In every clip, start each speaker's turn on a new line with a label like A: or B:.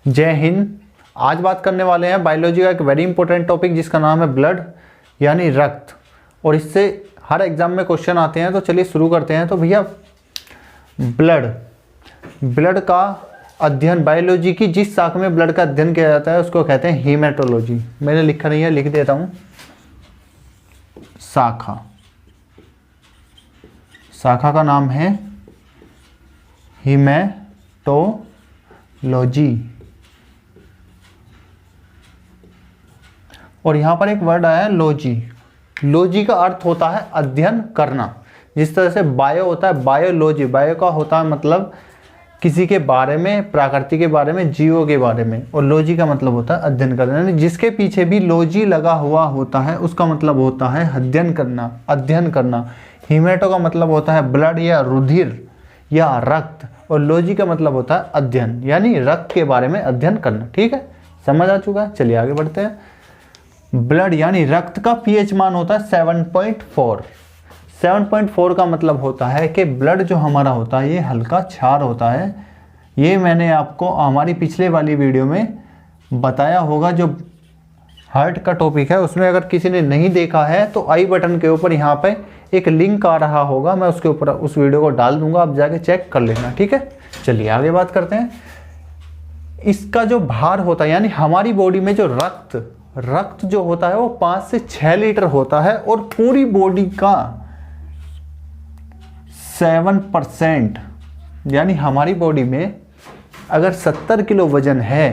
A: जय हिंद। आज बात करने वाले हैं बायोलॉजी का एक वेरी इंपॉर्टेंट टॉपिक जिसका नाम है ब्लड यानी रक्त, और इससे हर एग्जाम में क्वेश्चन आते हैं। तो चलिए शुरू करते हैं। तो भैया ब्लड का अध्ययन, बायोलॉजी की जिस शाखा में ब्लड का अध्ययन किया जाता है उसको कहते हैं हीमेटोलॉजी। मैंने लिखा नहीं है, लिख देता हूँ। शाखा का नाम है हीमेटोलॉजी। और यहाँ पर एक वर्ड आया है लॉजी। लॉजी का अर्थ होता है अध्ययन करना। जिस तरह से बायो होता है बायोलॉजी, बायो का होता है मतलब किसी के बारे में, प्रकृति के बारे में, जीवों के बारे में, और लॉजी का मतलब होता है अध्ययन करना। यानी जिसके पीछे भी लॉजी लगा हुआ होता है उसका मतलब होता है अध्ययन करना, अध्ययन करना। हीमेटो का मतलब होता है ब्लड या रुधिर या रक्त, और लॉजी का मतलब होता है अध्ययन यानी रक्त के बारे में अध्ययन करना। ठीक है, समझ आ चुका है। चलिए आगे बढ़ते हैं। ब्लड यानी रक्त का पीएच मान होता है 7.4। 7.4 का मतलब होता है कि ब्लड जो हमारा होता है ये हल्का क्षार होता है। ये मैंने आपको हमारी पिछले वाली वीडियो में बताया होगा, जो हार्ट का टॉपिक है उसमें अगर किसी ने नहीं देखा है तो आई बटन के ऊपर यहाँ पे एक लिंक आ रहा होगा, मैं उसके ऊपर उस वीडियो को डाल दूंगा, आप जाके चेक कर लेना। ठीक है, चलिए आगे बात करते हैं। इसका जो भार होता है यानी हमारी बॉडी में जो रक्त जो होता है वो 5 से 6 लीटर होता है, और पूरी बॉडी का 7%, यानी हमारी बॉडी में अगर 70 किलो वजन है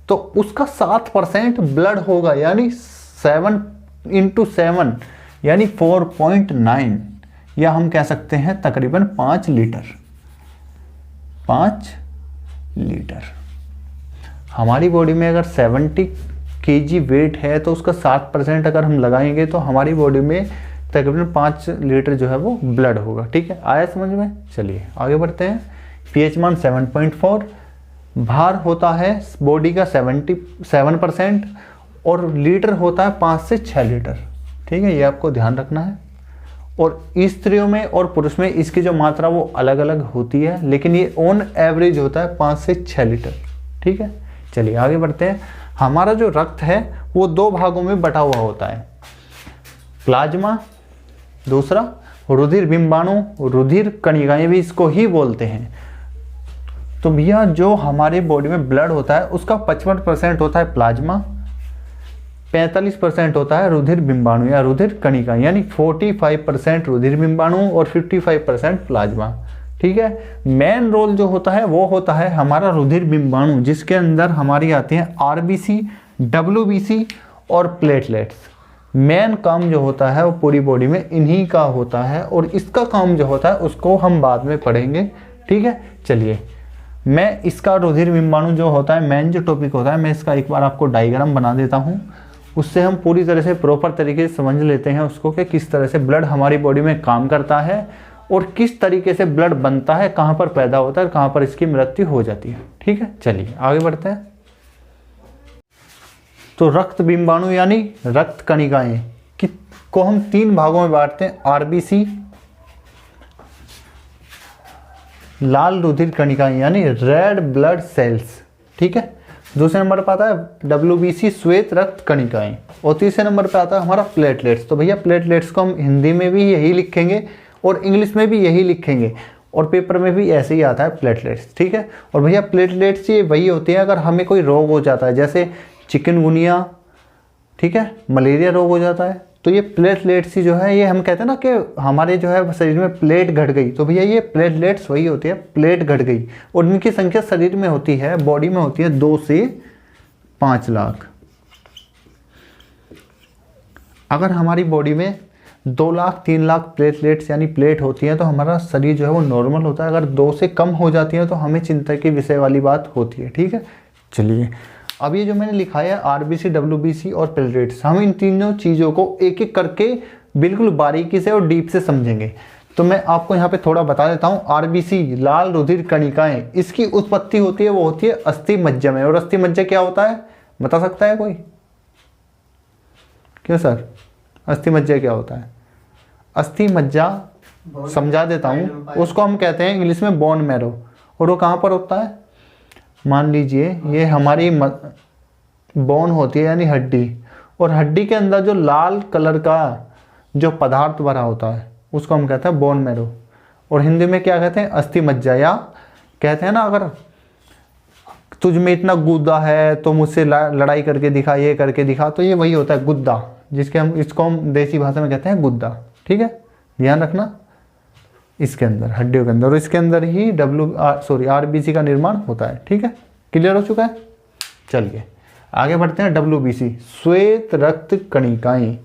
A: तो उसका 7% ब्लड होगा, यानी 7 × 7 यानी 4.9, या हम कह सकते हैं तकरीबन 5 लीटर। 5 लीटर हमारी बॉडी में अगर 70 kg वेट है तो उसका 7% अगर हम लगाएंगे तो हमारी बॉडी में तकरीबन 5 लीटर जो है वो ब्लड होगा। ठीक है, आया समझ में। चलिए आगे बढ़ते हैं। पीएच मान 7.4, भार होता है बॉडी का 77%, और लीटर होता है 5 से 6 लीटर। ठीक है, ये आपको ध्यान रखना है। और स्त्रियों में और पुरुष में इसकी जो मात्रा वो अलग अलग होती है, लेकिन ये ऑन एवरेज होता है 5 से 6 लीटर। ठीक है, चलिए आगे बढ़ते हैं। हमारा जो रक्त है वो 2 भागों में बटा हुआ होता है, प्लाज्मा, दूसरा रुधिर बिंबाणु, रुधिर कणिकाएं भी इसको ही बोलते हैं। तो भैया जो हमारे बॉडी में ब्लड होता है उसका 55% होता है प्लाज्मा, 45% होता है रुधिर बिंबाणु या रुधिर कणिका, यानी 45% रुधिर बिंबाणु और 55% प्लाज्मा। ठीक है, मेन रोल जो होता है वो होता है हमारा रुधिर बिंबाणु, जिसके अंदर हमारी आती हैं आरबीसी, डब्ल्यूबीसी और प्लेटलेट्स। मेन काम जो होता है वो पूरी बॉडी में इन्हीं का होता है, और इसका काम जो होता है उसको हम बाद में पढ़ेंगे। ठीक है, चलिए मैं इसका रुधिर बिंबाणु जो होता है मेन जो टॉपिक होता है, मैं इसका एक बार आपको डायग्राम बना देता हूँ, उससे हम पूरी तरह से प्रॉपर तरीके से समझ लेते हैं उसको कि किस तरह से ब्लड हमारी बॉडी में काम करता है और किस तरीके से ब्लड बनता है, कहाँ पर पैदा होता है, कहाँ पर इसकी मृत्यु हो जाती है। ठीक है, चलिए आगे बढ़ते हैं। तो रक्त बिंबाणु यानी रक्त कणिकाएं को हम 3 भागों में बांटते हैं, आरबीसी लाल रुधिर कणिकाएं यानी रेड ब्लड सेल्स। ठीक है, दूसरे नंबर पर आता है डब्ल्यूबीसी श्वेत रक्त कणिकाएं, और तीसरे नंबर पर आता है हमारा प्लेटलेट्स। तो भैया प्लेटलेट्स को हम हिंदी में भी यही लिखेंगे और इंग्लिश में भी यही लिखेंगे, और पेपर में भी ऐसे ही आता है प्लेटलेट्स। ठीक है, और भैया प्लेटलेट्स ये वही होती है अगर हमें कोई रोग हो जाता है, जैसे चिकनगुनिया, ठीक है, मलेरिया रोग हो जाता है, तो ये प्लेटलेट्स ही जो है, ये हम कहते हैं ना कि हमारे जो है शरीर में प्लेट घट गई, तो भैया ये प्लेटलेट्स वही होती है, प्लेट घट गई। और इनकी संख्या शरीर में होती है, बॉडी में होती है 2 से 5 लाख। अगर हमारी बॉडी में 2 लाख 3 लाख प्लेटलेट्स यानी प्लेट होती हैं तो हमारा शरीर जो है वो नॉर्मल होता है। अगर 2 से कम हो जाती है तो हमें चिंता के विषय वाली बात होती है। ठीक है, चलिए अब ये जो मैंने लिखा है आरबीसी, डब्ल्यूबीसी और प्लेटलेट्स, हम इन तीनों चीज़ों को एक एक करके बिल्कुल बारीकी से और डीप से समझेंगे। तो मैं आपको यहाँ पे थोड़ा बता देता हूँ। आरबीसी लाल रुधिर कणिकाएं, इसकी उत्पत्ति होती है वो होती है अस्थि मज्जा में। और अस्थि मज्जा क्या होता है बता सकता है कोई? क्यों सर, अस्थि मज्जा क्या होता है? अस्थि मज्जा समझा देता हूँ, उसको हम कहते हैं इंग्लिश में बोन मैरो, और वो कहाँ पर होता है? मान लीजिए ये हमारी बोन होती है यानी हड्डी, और हड्डी के अंदर जो लाल कलर का जो पदार्थ भरा होता है उसको हम कहते हैं बोन मैरो, और हिंदी में क्या कहते हैं, अस्थि मज्जा, या कहते हैं ना अगर तुझ में इतना गुद्दा है तो मुझसे लड़ाई करके दिखा, ये करके दिखा, तो ये वही होता है गुद्दा, इसको हम देसी भाषा में कहते हैं गुद्दा। ठीक है, ध्यान रखना इसके अंदर हड्डियों के अंदर, और इसके अंदर ही आरबीसी का निर्माण होता है। ठीक है, क्लियर हो चुका है। चलिए आगे बढ़ते हैं। WBC श्वेत रक्त कणिकाएं।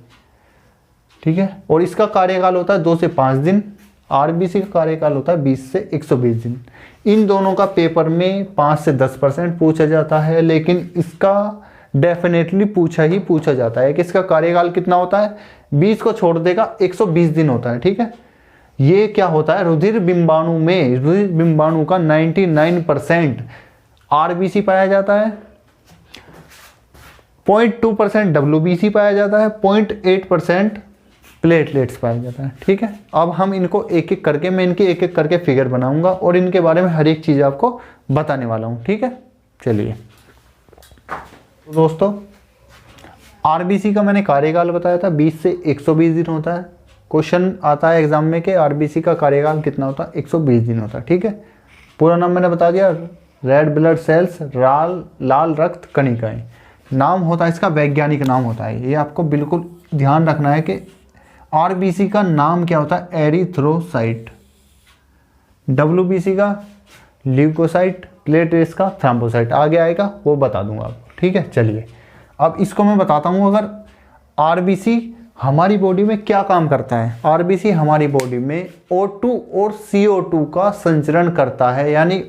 A: ठीक है, और इसका कार्यकाल होता है 2 से 5 दिन। आरबीसी का कार्यकाल होता है 20 से 120 दिन। इन दोनों का पेपर में 5 से 10% पूछा जाता है, लेकिन इसका डेफिनेटली पूछा जाता है कि इसका कार्यकाल कितना होता है। 20 को छोड़ देगा, 120 दिन होता है। ठीक है, ये क्या होता है, रुधिर बिंबाणु का 99% आरबीसी पाया जाता है, 0.2% WBC पाया जाता है, 0.8% प्लेटलेट्स पाया जाता है। ठीक है, अब हम इनको एक एक करके, मैं इनकी एक एक करके फिगर बनाऊंगा और इनके बारे में हर एक चीज़ आपको बताने वाला हूँ। ठीक है, चलिए दोस्तों, आरबीसी का मैंने कार्यकाल बताया था 20 से 120 दिन होता है। क्वेश्चन आता है एग्जाम में कि आरबीसी का कार्यकाल कितना होता है, 120 दिन होता है। ठीक है, पूरा नाम मैंने बता दिया, रेड ब्लड सेल्स, लाल रक्त कणिकाएं नाम होता है इसका, वैज्ञानिक नाम होता है। ये आपको बिल्कुल ध्यान रखना है कि आरबीसी का नाम क्या होता है, एरिथ्रोसाइट, डब्ल्यूबीसी का ल्यूकोसाइट, प्लेटलेट्स का थ्रोम्बोसाइट, आगे आएगा वो बता दूंगा आपको। ठीक है, चलिए अब इसको मैं बताता हूँ। अगर आरबीसी हमारी बॉडी में क्या काम करता है, आरबीसी हमारी बॉडी में O2 और CO2 का संचरण करता है, यानी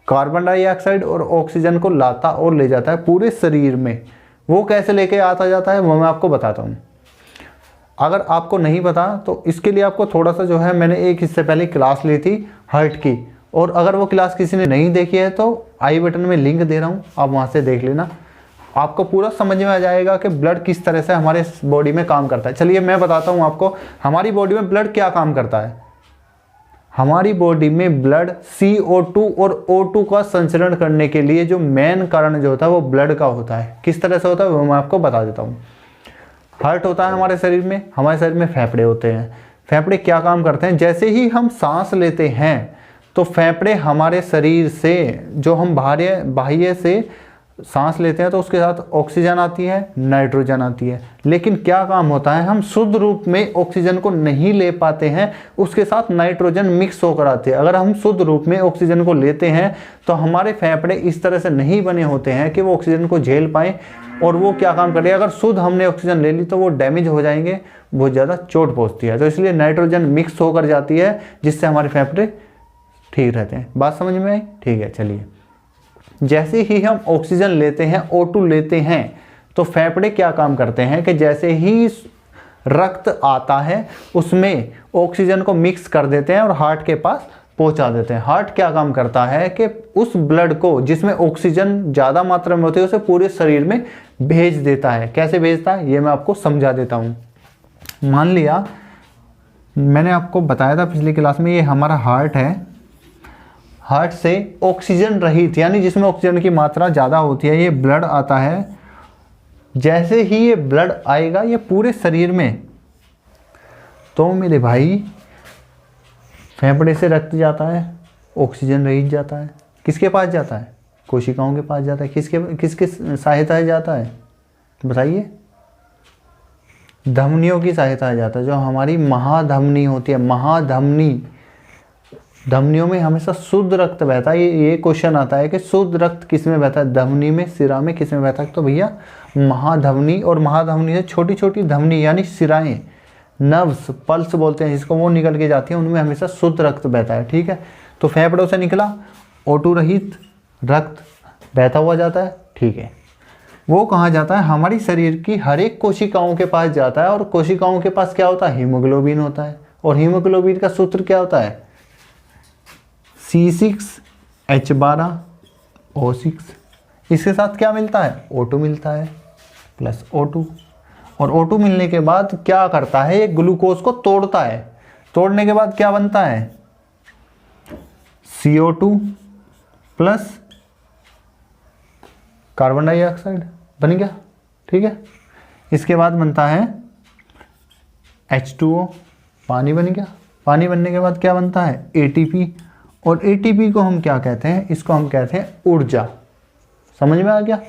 A: कार्बन डाइऑक्साइड और ऑक्सीजन को लाता और ले जाता है पूरे शरीर में। वो कैसे लेके आता जाता है वो मैं आपको बताता हूँ। अगर आपको नहीं पता तो इसके लिए आपको थोड़ा सा जो है, मैंने एक इससे पहले क्लास ली थी हार्ट की, और अगर वो क्लास किसी ने नहीं देखी है तो आई बटन में लिंक दे रहा हूँ, आप वहाँ से देख लेना। आपको पूरा समझ में आ जाएगा कि ब्लड किस तरह से हमारे बॉडी में काम करता है। चलिए मैं बताता हूँ आपको हमारी बॉडी में ब्लड क्या काम करता है। हमारी बॉडी में ब्लड CO2 और O2 का संचरण करने के लिए जो मेन कारण जो होता है वो ब्लड का होता है। किस तरह से होता है वो मैं आपको बता देता हूँ। हार्ट होता है हमारे शरीर में फेफड़े होते हैं। फेफड़े क्या काम करते हैं, जैसे ही हम सांस लेते हैं तो फेफड़े हमारे शरीर से, जो हम बाह्य से सांस लेते हैं तो उसके साथ ऑक्सीजन आती है, नाइट्रोजन आती है, लेकिन क्या काम होता है, हम शुद्ध रूप में ऑक्सीजन को नहीं ले पाते हैं, उसके साथ नाइट्रोजन मिक्स होकर आती है। अगर हम शुद्ध रूप में ऑक्सीजन को लेते हैं तो हमारे फेफड़े इस तरह से नहीं बने होते हैं कि वो ऑक्सीजन को झेल पाएँ, और वो क्या काम करें, अगर शुद्ध हमने ऑक्सीजन ले ली तो वो डैमेज हो जाएंगे, बहुत ज़्यादा चोट पहुँचती है। तो इसलिए नाइट्रोजन मिक्स होकर जाती है जिससे हमारे फेफड़े ठीक रहते हैं। बात समझ में आई? ठीक है, चलिए जैसे ही हम ऑक्सीजन लेते हैं, O2 लेते हैं, तो फेफड़े क्या काम करते हैं कि जैसे ही रक्त आता है उसमें ऑक्सीजन को मिक्स कर देते हैं और हार्ट के पास पहुंचा देते हैं। हार्ट क्या काम करता है कि उस ब्लड को जिसमें ऑक्सीजन ज़्यादा मात्रा में होती है उसे पूरे शरीर में भेज देता है। कैसे भेजता है ये मैं आपको समझा देता हूँ। मान लिया मैंने आपको बताया था पिछली क्लास में, ये हमारा हार्ट है। हार्ट से ऑक्सीजन रहित यानी जिसमें ऑक्सीजन की मात्रा ज़्यादा होती है, ये ब्लड आता है। जैसे ही ये ब्लड आएगा ये पूरे शरीर में, तो मेरे भाई फेफड़े से रक्त जाता है, ऑक्सीजन रहित जाता है। किसके पास जाता है? कोशिकाओं के पास जाता है। किसके सहायता से जाता है बताइए? धमनियों की सहायता से जाता है। जो हमारी महाधमनी होती है, महाधमनी, धमनियों में हमेशा शुद्ध रक्त बहता है। ये क्वेश्चन आता है कि शुद्ध रक्त किस में बहता है, धमनी में, सिरा में, किस में बहता है? तो भैया महाधमनी, और महाधमनी से छोटी छोटी धमनी यानी सिराएं, नर्व्स, पल्स बोलते हैं जिसको, वो निकल के जाती हैं, उनमें हमेशा शुद्ध रक्त बहता है। ठीक है, तो फेफड़ों से निकला O2 रहित रक्त बहता हुआ जाता है। ठीक है, वो कहाँ जाता है? हमारी शरीर की हर एक कोशिकाओं के पास जाता है, और कोशिकाओं के पास क्या होता है? हीमोग्लोबिन होता है। और हीमोग्लोबिन का सूत्र क्या होता है? C6H12O6। इसके साथ क्या मिलता है? O2 मिलता है, प्लस O2। और O2 मिलने के बाद क्या करता है? ये ग्लूकोज को तोड़ता है। तोड़ने के बाद क्या बनता है? CO2 प्लस कार्बन डाइऑक्साइड बन गया, ठीक है। इसके बाद बनता है H2O, पानी बन गया। पानी बनने के बाद क्या बनता है ATP, और ATP को हम क्या कहते हैं, इसको हम कहते हैं ऊर्जा। समझ में आ गया।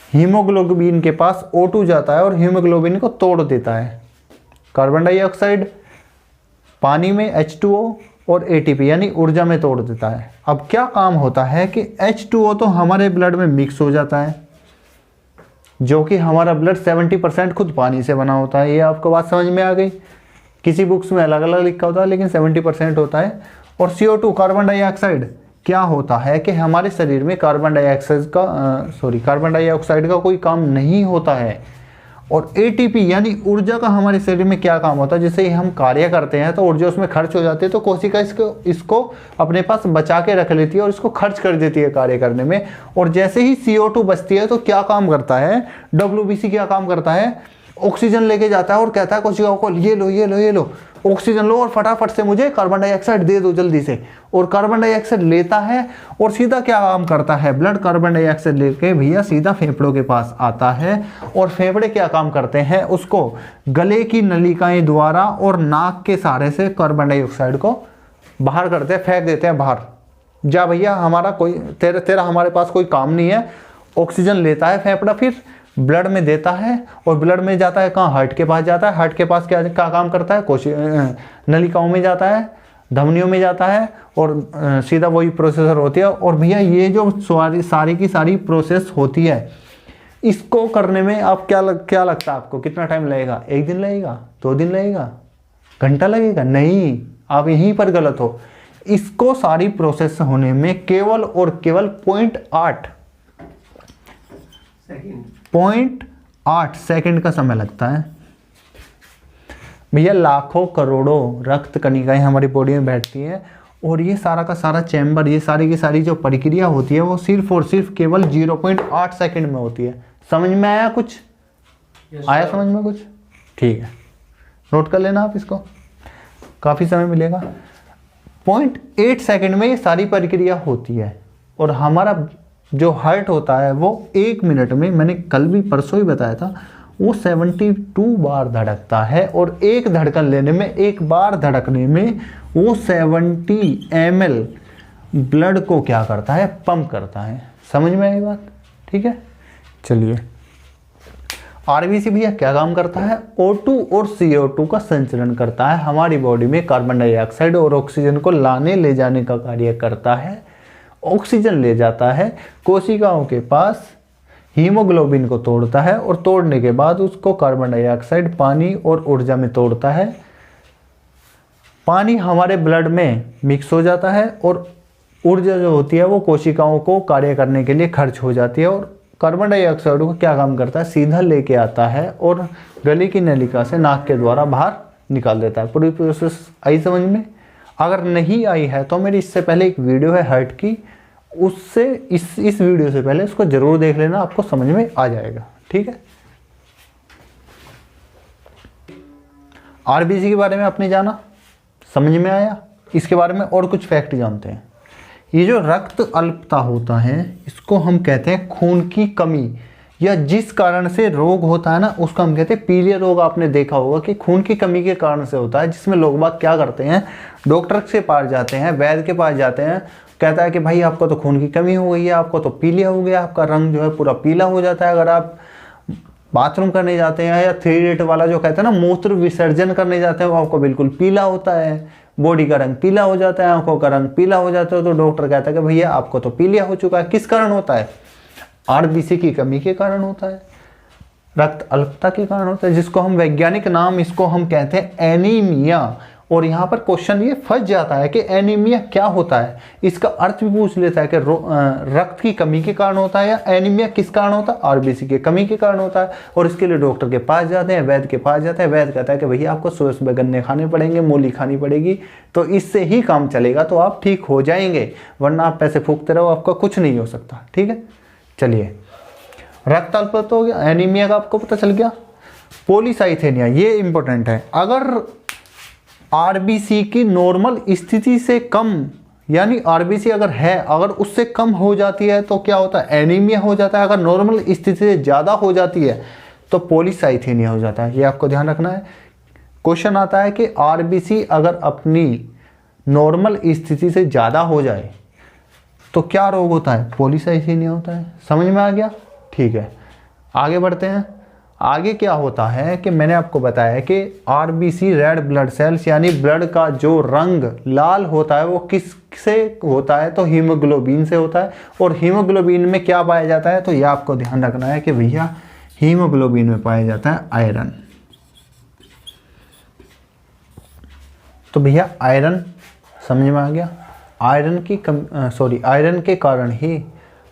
A: हीमोग्लोबिन के पास O2 जाता है और हीमोग्लोबिन को तोड़ देता है। कार्बन डाइऑक्साइड पानी में H2O और ATP यानी ऊर्जा में तोड़ देता है। अब क्या काम होता है कि H2O तो हमारे ब्लड में मिक्स हो जाता है, जो कि हमारा ब्लड 70% खुद पानी से बना होता है। ये आपको बात समझ में आ गई। किसी बुक्स में अलग अलग लिखा होता है लेकिन 70% होता है। और CO2 कार्बन डाइऑक्साइड क्या होता है कि हमारे शरीर में कार्बन डाइऑक्साइड का कोई काम नहीं होता है। और ATP यानी ऊर्जा का हमारे शरीर में क्या काम होता है, जैसे हम कार्य करते हैं तो ऊर्जा उसमें खर्च हो जाती है, तो कोशिका इसको अपने पास बचा के रख लेती है और इसको खर्च कर देती है कार्य करने में। और जैसे ही CO2 बचती है तो क्या काम करता है, WBC क्या काम करता है, ऑक्सीजन लेके जाता है और कहता है कोशिकाओं को ये लो ये लो ये लो, ऑक्सीजन लो और फटाफट से मुझे कार्बन डाइऑक्साइड दे दो जल्दी से। और कार्बन डाइऑक्साइड लेता है और सीधा क्या काम करता है, ब्लड कार्बन डाइऑक्साइड लेके भैया सीधा फेफड़ों के पास आता है। और फेफड़े क्या काम करते हैं, उसको गले की नलिकाएं द्वारा और नाक के सहारे से कार्बन डाइऑक्साइड को बाहर करते हैं, फेंक देते हैं बाहर। जा भैया हमारा कोई तेरा हमारे पास कोई काम नहीं है। ऑक्सीजन लेता है फेफड़ा, फिर ब्लड में देता है और ब्लड में जाता है कहाँ, हार्ट के पास जाता है। हार्ट के पास क्या काम करता है, नलिकाओं में जाता है, धमनियों में जाता है और सीधा वही प्रोसेसर होती है। और भैया ये जो सारी की सारी प्रोसेस होती है, इसको करने में आप क्या लगता है आपको कितना टाइम लगेगा, 1 दिन लगेगा, 2 दिन लगेगा, घंटा लगेगा? नहीं, आप यहीं पर गलत हो। इसको सारी प्रोसेस होने में केवल और केवल 0.8 सेकंड का समय लगता है। भैया लाखों करोड़ों रक्त कणिकाएं हमारी बॉडी में बैठती हैं और ये सारा का सारा चैम्बर, ये सारी की सारी जो प्रक्रिया होती है वो सिर्फ और सिर्फ केवल 0.8 सेकंड में होती है। समझ में आया कुछ? आया समझ में कुछ? ठीक है, नोट कर लेना आप इसको, काफ़ी समय मिलेगा। 0.8 सेकंड में ये सारी प्रक्रिया होती है। और हमारा जो हार्ट होता है वो 1 मिनट में, मैंने कल भी परसों ही बताया था, वो 72 बार धड़कता है। और एक धड़कन लेने में, एक बार धड़कने में वो 70 ml ब्लड को क्या करता है, पंप करता है। समझ में आई बात? ठीक है, चलिए। RBC भैया क्या काम करता है, O2 और CO2 का संचरण करता है, हमारी बॉडी में कार्बन डाइऑक्साइड और ऑक्सीजन को लाने ले जाने का कार्य करता है। ऑक्सीजन ले जाता है, कोशिकाओं के पास हीमोग्लोबिन को तोड़ता है और तोड़ने के बाद उसको कार्बन डाइऑक्साइड, पानी और ऊर्जा में तोड़ता है। पानी हमारे ब्लड में मिक्स हो जाता है और ऊर्जा जो होती है वो कोशिकाओं को कार्य करने के लिए खर्च हो जाती है। और कार्बन डाइऑक्साइड को क्या काम करता है, सीधा लेके आता है और गले की नलिका से नाक के द्वारा बाहर निकाल देता है। पूरी प्रोसेस आई समझ में? अगर नहीं आई है तो मेरी इससे पहले एक वीडियो है हार्ट की, उससे इस वीडियो से पहले उसको जरूर देख लेना, आपको समझ में आ जाएगा। ठीक है, RBC के बारे में आपने जाना, समझ में आया? इसके बारे में और कुछ फैक्ट जानते हैं। ये जो रक्त अल्पता होता है इसको हम कहते हैं खून की कमी, या जिस कारण से रोग होता है ना उसको हम कहते हैं पीलिया रोग। आपने देखा होगा कि खून की कमी के कारण से होता है, जिसमें लोग बाग क्या करते हैं, डॉक्टर के पास जाते हैं, वैद्य के पास जाते हैं, कहता है कि भाई आपको तो खून की कमी हो गई है, आपको तो पीलिया हो गया, आपका रंग जो है पूरा पीला हो जाता है। अगर आप बाथरूम करने जाते हैं या 3 वाला जो कहते हैं ना मूत्र विसर्जन करने जाते हैं, वो आपको बिल्कुल पीला होता है, बॉडी का रंग पीला हो जाता है, आंखों का रंग पीला हो जाता है, तो डॉक्टर कहता है कि भैया आपको तो पीलिया हो चुका है। किस कारण होता है? RBC की कमी के कारण होता है, रक्त अल्पता के कारण होता है, जिसको हम वैज्ञानिक नाम इसको हम कहते हैं एनीमिया। और यहाँ पर क्वेश्चन ये फंस जाता है कि एनीमिया क्या होता है, इसका अर्थ भी पूछ लेता है कि रक्त की कमी के कारण होता है या एनीमिया किस कारण होता है, RBC की कमी के कारण होता है। और इसके लिए डॉक्टर के पास जाते हैं, वैद्य के पास जाते हैं, वैद्य कहता है कि भैया आपको सुबह सुबह गन्ने खाने पड़ेंगे, मूली खानी पड़ेगी, तो इससे ही काम चलेगा, तो आप ठीक हो जाएंगे, वरना आप पैसे फूकते रहो, आपका कुछ नहीं हो सकता। ठीक है, चलिए। रक्त अल्पता हो गया, एनीमिया का आपको पता चल गया। पॉलीसाइथेनिया ये इंपॉर्टेंट है। अगर RBC की नॉर्मल स्थिति से कम यानी आरबीसी अगर है, अगर उससे कम हो जाती है तो क्या होता है, एनीमिया हो जाता है। अगर नॉर्मल स्थिति से ज़्यादा हो जाती है तो पॉलीसाइथेनिया हो जाता है। ये आपको ध्यान रखना है। क्वेश्चन आता है कि आरबीसी अगर अपनी नॉर्मल स्थिति से ज़्यादा हो जाए तो क्या रोग होता है, पॉलीसाइथेनिया होता है। समझ में आ गया? ठीक है, आगे बढ़ते हैं। आगे क्या होता है कि मैंने आपको बताया कि आरबीसी रेड ब्लड सेल्स यानी ब्लड का जो रंग लाल होता है वो किससे होता है, तो हीमोग्लोबिन से होता है। और हीमोग्लोबिन में क्या पाया जाता है, तो यह आपको ध्यान रखना है कि भैया हीमोग्लोबिन में पाया जाता है आयरन। तो भैया आयरन समझ में आ गया। आयरन के कारण ही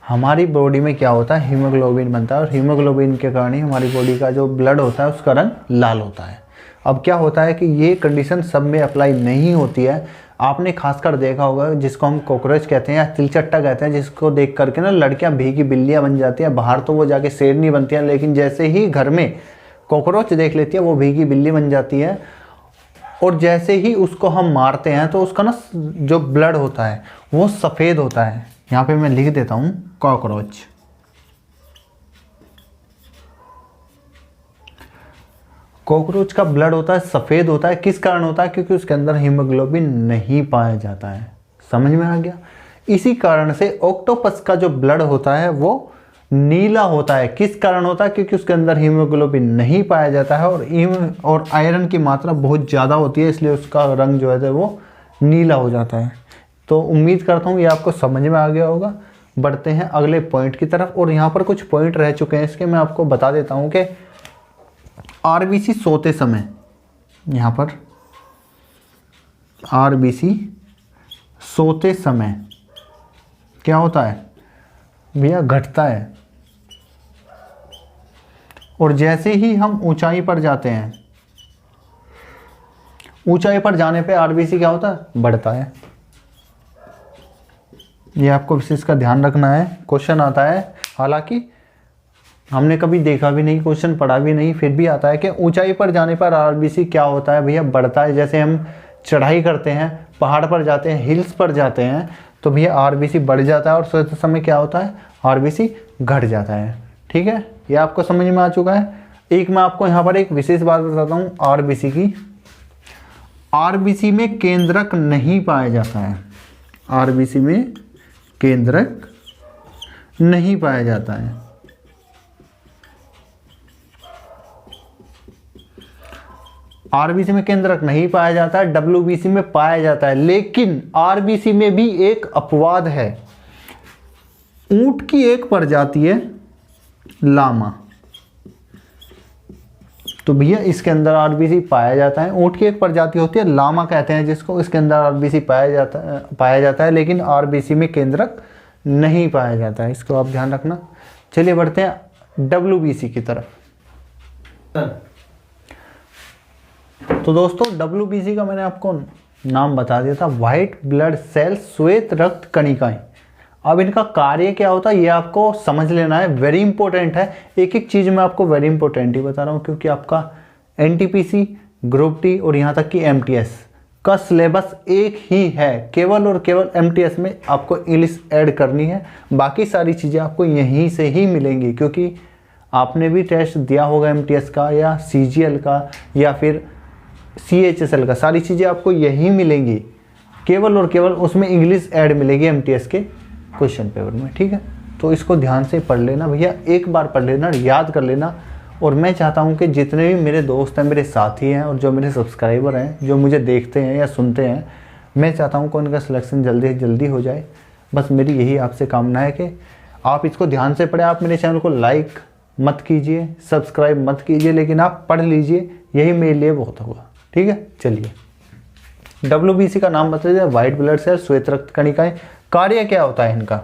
A: हमारी बॉडी में क्या होता है, हीमोग्लोबिन बनता है। और हीमोग्लोबिन के कारण ही हमारी बॉडी का जो ब्लड होता है उसका रंग लाल होता है। अब क्या होता है कि ये कंडीशन सब में अप्लाई नहीं होती है। आपने खासकर देखा होगा जिसको हम कॉकरोच कहते हैं या तिलचट्टा कहते हैं, जिसको देख करके ना लड़कियां भीगी बिल्लियां बन जाती हैं। बाहर तो वो जाके शेरनी बनती हैं, लेकिन जैसे ही घर में कॉकरोच देख लेती है वो भीगी बिल्ली बन जाती है। और जैसे ही उसको हम मारते हैं तो उसका ना जो ब्लड होता है वो सफ़ेद होता है। यहाँ पे मैं लिख देता हूँ कॉकरोच। कॉकरोच का ब्लड होता है सफ़ेद होता है। किस कारण होता है, क्योंकि उसके अंदर हीमोग्लोबिन नहीं पाया जाता है। समझ में आ गया। इसी कारण से ऑक्टोपस का जो ब्लड होता है वो नीला होता है। किस कारण होता है, क्योंकि उसके अंदर हीमोग्लोबिन नहीं पाया जाता है और आयरन की मात्रा बहुत ज़्यादा होती है, इसलिए उसका रंग जो है वो नीला हो जाता है। तो उम्मीद करता हूँ ये आपको समझ में आ गया होगा। बढ़ते हैं अगले पॉइंट की तरफ। और यहाँ पर कुछ पॉइंट रह चुके हैं, इसके मैं आपको बता देता हूँ कि आरबीसी सोते समय, यहाँ पर आरबीसी सोते समय क्या होता है भैया, घटता है। और जैसे ही हम ऊंचाई पर जाते हैं, ऊंचाई पर जाने पे आरबीसी क्या होता है, बढ़ता है। ये आपको विशेष का ध्यान रखना है। क्वेश्चन आता है, हालांकि हमने कभी देखा भी नहीं, क्वेश्चन पढ़ा भी नहीं, फिर भी आता है कि ऊंचाई पर जाने पर आरबीसी क्या होता है भैया, बढ़ता है। जैसे हम चढ़ाई करते हैं, पहाड़ पर जाते हैं, हिल्स पर जाते हैं, तो भैया आरबीसी बढ़ जाता है। और सोते समय क्या होता है, आरबीसी घट जाता है। ठीक है, ये आपको समझ में आ चुका है। एक मैं आपको यहाँ पर एक विशेष बात बताता हूँ आरबीसी की। आरबीसी में केंद्रक नहीं पाया जाता है। आरबीसी में केंद्रक नहीं पाया जाता है। आरबीसी में केंद्रक नहीं पाया जाता है, डब्ल्यूबीसी में पाया जाता है। लेकिन आरबीसी में भी एक अपवाद है। ऊंट की एक प्रजाति है लामा, तो भैया इसके अंदर आरबीसी पाया जाता है। ऊंट की एक प्रजाति होती है लामा कहते हैं जिसको, इसके अंदर आरबीसी पाया जाता है, लेकिन आरबीसी में केंद्रक नहीं पाया जाता है। इसको आप ध्यान रखना। चलिए बढ़ते हैं डब्ल्यूबीसी की तरफ। तो दोस्तों डब्ल्यूबीसी का मैंने आपको नाम बता दिया था, व्हाइट ब्लड सेल, श्वेत रक्त कणिकाएं। अब इनका कार्य क्या होता है ये आपको समझ लेना है, वेरी इंपॉर्टेंट है। एक एक चीज़ मैं आपको वेरी इंपॉर्टेंट ही बता रहा हूँ, क्योंकि आपका एनटीपीसी, ग्रुप डी और यहाँ तक कि एमटीएस का सिलेबस एक ही है। केवल और केवल एमटीएस में आपको इंग्लिश ऐड करनी है, बाकी सारी चीज़ें आपको यहीं से ही मिलेंगी। क्योंकि आपने भी टेस्ट दिया होगा एमटीएस का या सीजीएल का या फिर सीएचएसएल का, सारी चीज़ें आपको यही मिलेंगी। केवल और केवल उसमें इंग्लिश ऐड मिलेगी एमटीएस के क्वेश्चन पेपर में। ठीक है, तो इसको ध्यान से पढ़ लेना भैया, एक बार पढ़ लेना, याद कर लेना। और मैं चाहता हूँ कि जितने भी मेरे दोस्त हैं, मेरे साथी हैं और जो मेरे सब्सक्राइबर हैं, जो मुझे देखते हैं या सुनते हैं, मैं चाहता हूँ कि उनका सिलेक्शन जल्दी जल्दी हो जाए। बस मेरी यही आपसे कामना है कि आप इसको ध्यान से पढ़ें। आप मेरे चैनल को लाइक मत कीजिए, सब्सक्राइब मत कीजिए, लेकिन आप पढ़ लीजिए, यही मेरे लिए बहुत होगा। ठीक है, चलिए डब्ल्यूबीसी का नाम बता दीजिए, व्हाइट ब्लड सेल, श्वेत रक्त कणिकाएं। कार्य क्या होता है इनका,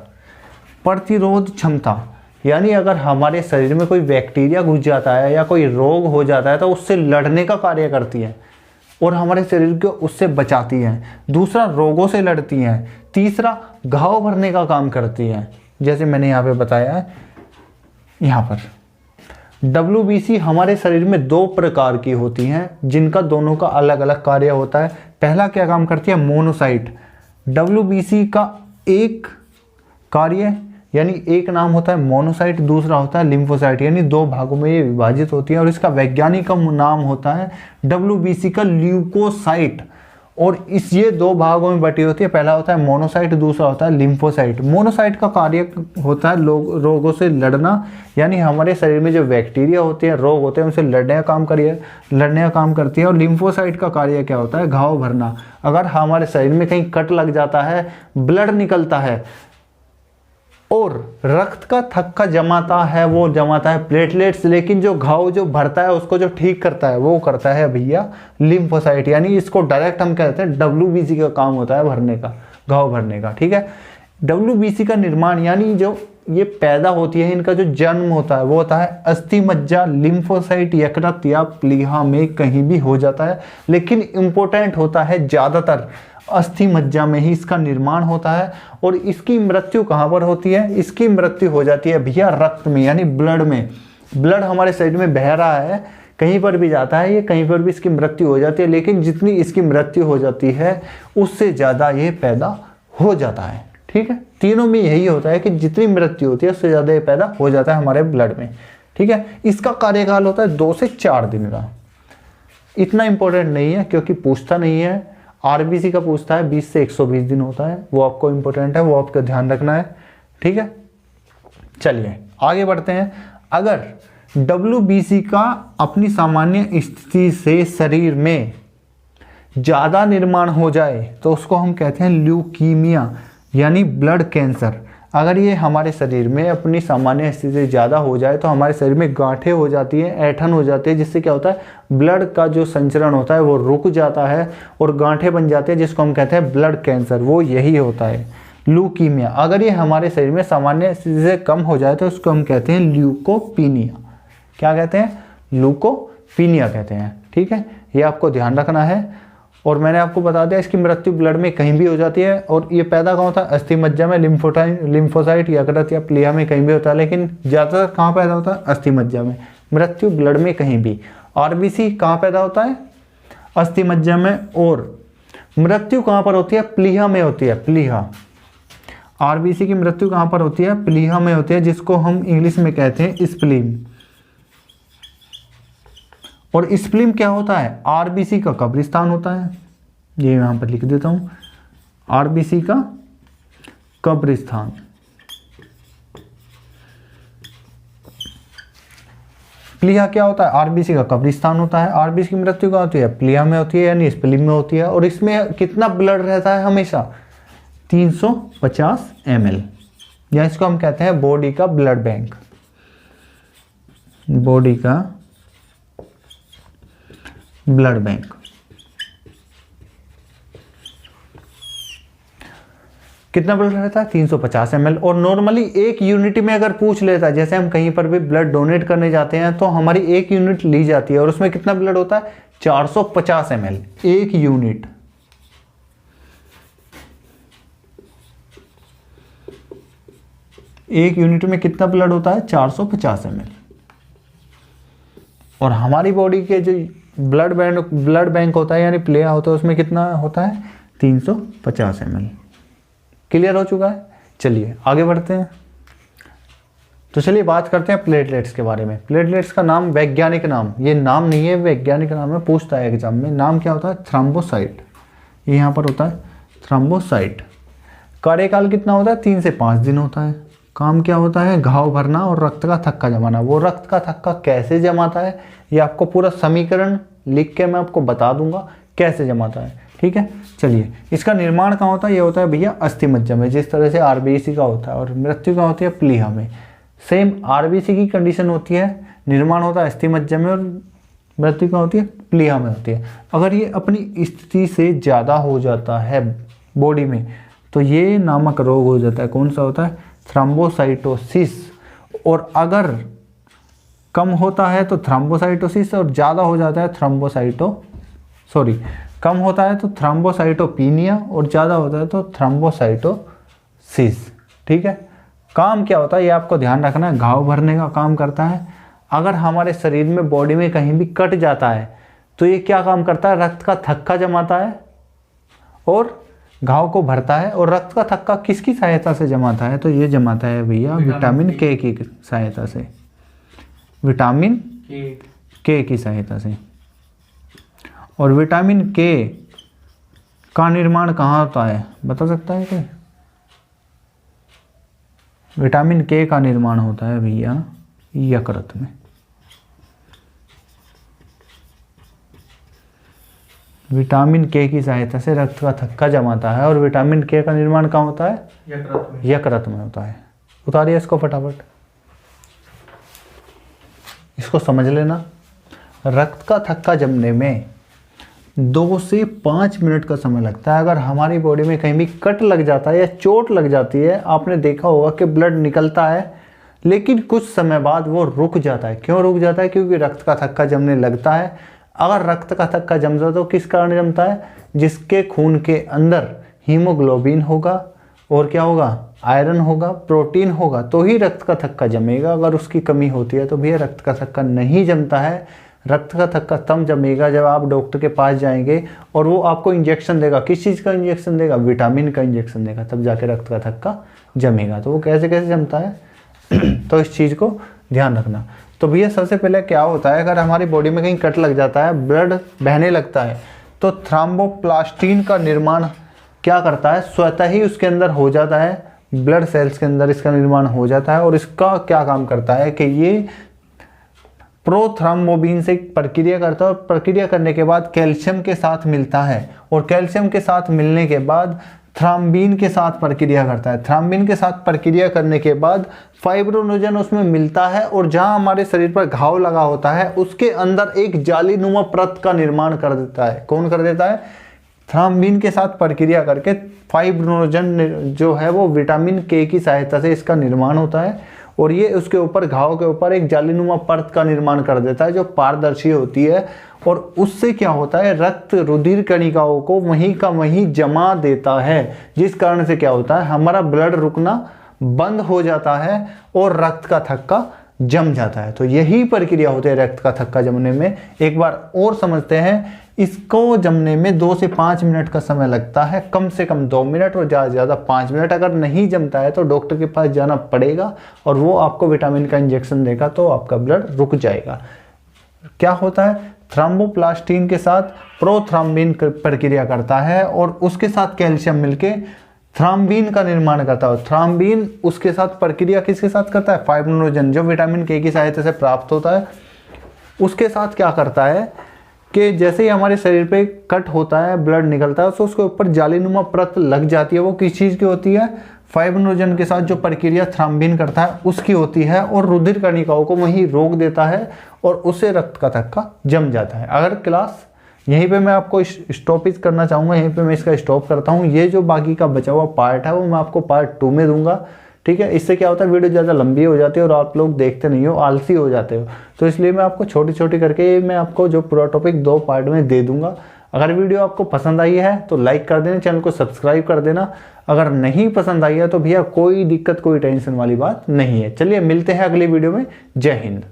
A: प्रतिरोध क्षमता। यानी अगर हमारे शरीर में कोई बैक्टीरिया घुस जाता है या कोई रोग हो जाता है तो उससे लड़ने का कार्य करती है और हमारे शरीर को उससे बचाती है। दूसरा, रोगों से लड़ती हैं। तीसरा, घाव भरने का काम करती है, जैसे मैंने यहाँ पे बताया है। यहाँ पर डब्ल्यूबीसी हमारे शरीर में दो प्रकार की होती हैं, जिनका दोनों का अलग अलग कार्य होता है। पहला क्या काम करती है, मोनोसाइट। WBC का एक कार्य यानी एक नाम होता है मोनोसाइट, दूसरा होता है लिम्फोसाइट, यानी दो भागों में ये विभाजित होती है और इसका वैज्ञानिक नाम होता है WBC का ल्यूकोसाइट। और इस ये दो भागों में बटी होती है, पहला होता है मोनोसाइट, दूसरा होता है लिम्फोसाइट। मोनोसाइट का कार्य होता है रोगों से लड़ना, यानी हमारे शरीर में जो बैक्टीरिया होते हैं, रोग होते हैं, उनसे लड़ने का काम करती है। और लिम्फोसाइट का कार्य क्या होता है, घाव भरना। अगर हमारे शरीर में कहीं कट लग जाता है, ब्लड निकलता है और रक्त का थक्का जमाता है, वो जमाता है प्लेटलेट्स, लेकिन जो घाव जो भरता है उसको जो ठीक करता है वो करता है भैया लिम्फोसाइट। यानी इसको डायरेक्ट हम कहते हैं WBC का काम होता है भरने का, घाव भरने का, ठीक है। WBC का निर्माण यानी जो ये पैदा होती है, इनका जो जन्म होता है वो होता है अस्थि मज्जा, लिम्फोसाइट, यकृत या प्लीहा में कहीं भी हो जाता है, लेकिन इंपॉर्टेंट होता है ज़्यादातर अस्थि मज्जा में ही इसका निर्माण होता है। और इसकी मृत्यु कहाँ पर होती है, इसकी मृत्यु हो जाती है भैया रक्त में, यानी ब्लड में। ब्लड हमारे शरीर में बह रहा है, कहीं पर भी जाता है ये, कहीं पर भी इसकी मृत्यु हो जाती है, लेकिन जितनी इसकी मृत्यु हो जाती है उससे ज़्यादा ये पैदा हो जाता है, ठीक है। तीनों में यही होता है कि जितनी मृत्यु होती है उससे ज़्यादा ये पैदा हो जाता है हमारे ब्लड में, ठीक है। इसका कार्यकाल होता है 2 से 4 दिन का। इतना इंपॉर्टेंट नहीं है क्योंकि पूछता नहीं है। RBC का पूछता है 20 से 120 दिन होता है, वो आपको इंपॉर्टेंट है, वो आपका ध्यान रखना है, ठीक है। चलिए आगे बढ़ते हैं। अगर WBC का अपनी सामान्य स्थिति से शरीर में ज़्यादा निर्माण हो जाए तो उसको हम कहते हैं ल्यूकीमिया, यानी ब्लड कैंसर। अगर ये हमारे शरीर में अपनी सामान्य स्थिति से ज़्यादा हो जाए तो हमारे शरीर में गांठें हो जाती हैं, ऐंठन हो जाती है, जिससे क्या होता है ब्लड का जो संचरण होता है वो रुक जाता है और गांठें बन जाती है, जिसको हम कहते हैं ब्लड कैंसर। वो यही होता है ल्यूकीमिया। अगर ये हमारे शरीर में सामान्य स्थिति से कम हो जाए तो उसको हम कहते हैं ल्यूकोपीनिया। क्या कहते हैं, ल्यूकोपीनिया कहते हैं, ठीक है। ये आपको ध्यान रखना है। और मैंने आपको बता दिया इसकी मृत्यु ब्लड में कहीं भी हो जाती है और ये पैदा कहाँ होता है, अस्थि मज्जा में, लिम्फोसाइट, यकृत या प्लीहा में कहीं भी होता है, लेकिन ज़्यादातर कहाँ पैदा होता है, अस्थि मज्जा में। मृत्यु ब्लड में कहीं भी। RBC कहाँ पैदा होता है, अस्थि मज्जा में। और मृत्यु कहाँ पर होती है, प्लीहा में होती है, प्लीहा। RBC की मृत्यु कहाँ पर होती है, प्लीहा में होती है, जिसको हम इंग्लिश में कहते हैं स्प्लीन। और स्प्लीन क्या होता है, RBC का कब्रिस्तान होता है। ये यहाँ पर लिख देता हूँ, RBC का कब्रिस्तान। प्लीहा क्या होता है, RBC का कब्रिस्तान होता है। RBC की मृत्यु क्या होती है, प्लीहा में होती है, यानी स्प्लीन में होती है। और इसमें कितना ब्लड रहता है, हमेशा 350 ml, या इसको हम कहते हैं बॉडी का ब्लड बैंक, बॉडी का ब्लड बैंक। कितना ब्लड रहता है, 350 ml। और नॉर्मली एक यूनिट में अगर पूछ लेता है, जैसे हम कहीं पर भी ब्लड डोनेट करने जाते हैं तो हमारी एक यूनिट ली जाती है और उसमें कितना ब्लड होता है, 450 ml एक यूनिट। एक यूनिट में कितना ब्लड होता है, 450 ml। और हमारी बॉडी के जो ब्लड बैंक होता है, यानी प्लेया होता है, उसमें कितना होता है, 350 ml। क्लियर हो चुका है। चलिए आगे बढ़ते हैं। तो चलिए बात करते हैं प्लेटलेट्स के बारे में। प्लेटलेट्स का नाम, वैज्ञानिक नाम, ये नाम नहीं है, वैज्ञानिक नाम है, पूछता है एग्जाम में। नाम क्या होता है, थ्रोम्बोसाइट। ये यहाँ पर होता है थ्रोम्बोसाइट। कार्यकाल कितना होता है, 3 से 5 दिन होता है। काम क्या होता है, घाव भरना और रक्त का थक्का जमाना। वो रक्त का थक्का कैसे जमाता है, ये आपको पूरा समीकरण लिख के मैं आपको बता दूंगा कैसे जमाता है, ठीक है। चलिए, इसका निर्माण कहाँ होता है, ये होता है भैया अस्थि मज्जा में, जिस तरह से RBC का होता है। और मृत्यु कहाँ होती है, प्लीहा में। सेम RBC की कंडीशन होती है, निर्माण होता है अस्थि मज्जा में और मृत्यु कहाँ होती है, प्लीहा में होती है। अगर ये अपनी स्थिति से ज़्यादा हो जाता है बॉडी में तो ये नामक रोग हो जाता है। कौन सा होता है, थ्रोम्बोसाइटोसिस। और अगर कम होता है तो थ्रोम्बोसाइटोसिस, और ज़्यादा हो जाता है कम होता है तो थ्रोम्बोसाइटोपीनिया, और ज़्यादा होता है तो थ्रोम्बोसाइटोसिस, ठीक है। काम क्या होता है ये आपको ध्यान रखना है, घाव भरने का काम करता है। अगर हमारे शरीर में, बॉडी में कहीं भी कट जाता है तो ये क्या काम करता है, रक्त का थक्का जमाता है और घाव को भरता है। और रक्त का थक्का किसकी सहायता से जमाता है? तो ये जमाता है भैया विटामिन के की सहायता से, विटामिन के की सहायता से। और विटामिन के का निर्माण कहाँ होता है, बता सकता है कोई? विटामिन के का निर्माण होता है भैया यकृत में। विटामिन के की सहायता से रक्त का थक्का जमाता है। और विटामिन के का निर्माण कहाँ होता है? यकृत में होता है। उतारिए इसको फटाफट, इसको समझ लेना। रक्त का थक्का जमने में 2 से 5 मिनट का समय लगता है। अगर हमारी बॉडी में कहीं भी कट लग जाता है या चोट लग जाती है, आपने देखा होगा कि ब्लड निकलता है लेकिन कुछ समय बाद वो रुक जाता है। क्यों रुक जाता है? क्योंकि रक्त का थक्का जमने लगता है। अगर रक्त का थक्का जमता है तो किस कारण जमता है? जिसके खून के अंदर हीमोग्लोबिन होगा और क्या होगा? आयरन होगा, प्रोटीन होगा, तो ही रक्त का थक्का जमेगा। अगर उसकी कमी होती है तो भैया रक्त का थक्का नहीं जमता है। रक्त का थक्का तब जमेगा जब आप डॉक्टर के पास जाएंगे और वो आपको इंजेक्शन देगा। किस चीज़ का इंजेक्शन देगा? विटामिन का इंजेक्शन देगा, तब जाके रक्त का थक्का जमेगा। तो वो कैसे कैसे जमता है तो इस चीज़ को ध्यान रखना। तो भैया सबसे पहले क्या होता है, अगर हमारी बॉडी में कहीं कट लग जाता है, ब्लड बहने लगता है, तो थ्रोम्बोप्लास्टिन का निर्माण क्या करता है? स्वतः ही उसके अंदर हो जाता है, ब्लड सेल्स के अंदर इसका निर्माण हो जाता है। और इसका क्या काम करता है कि ये प्रोथ्रोम्बोबिन से प्रक्रिया करता है और प्रक्रिया करने के बाद कैल्शियम के साथ मिलता है। और कैल्शियम के साथ मिलने के बाद थ्रोम्बिन के साथ प्रक्रिया करता है। थ्रोम्बिन के साथ प्रक्रिया करने के बाद फाइब्रोनोजन उसमें मिलता है और जहां हमारे शरीर पर घाव लगा होता है उसके अंदर एक जालीनुमा परत का निर्माण कर देता है। कौन कर देता है? थ्रोम्बिन के साथ प्रक्रिया करके फाइब्रोनोजन जो है वो विटामिन के की सहायता से इसका निर्माण होता है। और ये उसके ऊपर, घाव के ऊपर एक जालीनुमा परत का निर्माण कर देता है जो पारदर्शी होती है। और उससे क्या होता है? रक्त रुधिर कणिकाओं को वहीं का वहीं जमा देता है, जिस कारण से क्या होता है? हमारा ब्लड रुकना बंद हो जाता है और रक्त का थक्का जम जाता है। तो यही प्रक्रिया होती है रक्त का थक्का जमने में। एक बार और समझते हैं, इसको जमने में 2 से 5 मिनट का समय लगता है, कम से कम 2 मिनट और ज़्यादा से ज़्यादा 5 मिनट। अगर नहीं जमता है तो डॉक्टर के पास जाना पड़ेगा और वो आपको विटामिन का इंजेक्शन देगा तो आपका ब्लड रुक जाएगा। क्या होता है? थ्रोम्बोप्लास्टिन के साथ प्रोथ्रोम्बिन प्रक्रिया करता है और उसके साथ कैल्शियम मिलके थ्रोम्बिन का निर्माण करता है। थ्रोम्बिन उसके साथ प्रक्रिया किसके साथ करता है? फाइब्रोनोजन जो विटामिन के की सहायता से प्राप्त होता है, उसके साथ क्या करता है कि जैसे ही हमारे शरीर पे कट होता है, ब्लड निकलता है, तो उसके ऊपर जालीनुमा परत लग जाती है। वो किस चीज़ की होती है? फाइब्रोनोजन के साथ जो प्रक्रिया थ्रोम्बिन करता है उसकी होती है। और रुधिर कणिकाओं को वहीं रोक देता है और उससे रक्त का थक्का जम जाता है। अगर क्लास यहीं पे मैं आपको स्टॉपिज करना चाहूँगा, यहीं पे मैं इसका स्टॉप करता हूँ। ये जो बाकी का बचा हुआ पार्ट है वो मैं आपको पार्ट 2 में दूंगा, ठीक है। इससे क्या होता है, वीडियो ज़्यादा लंबी हो जाती है और आप लोग देखते नहीं हो, आलसी हो जाते हो। तो इसलिए मैं आपको छोटी छोटी करके मैं आपको जो पूरा टॉपिक 2 पार्ट में दे दूंगा। अगर वीडियो आपको पसंद आई है तो लाइक कर देना, चैनल को सब्सक्राइब कर देना। अगर नहीं पसंद आई है तो भैया कोई दिक्कत, कोई टेंशन वाली बात नहीं है। चलिए मिलते हैं अगली वीडियो में। जय हिंद।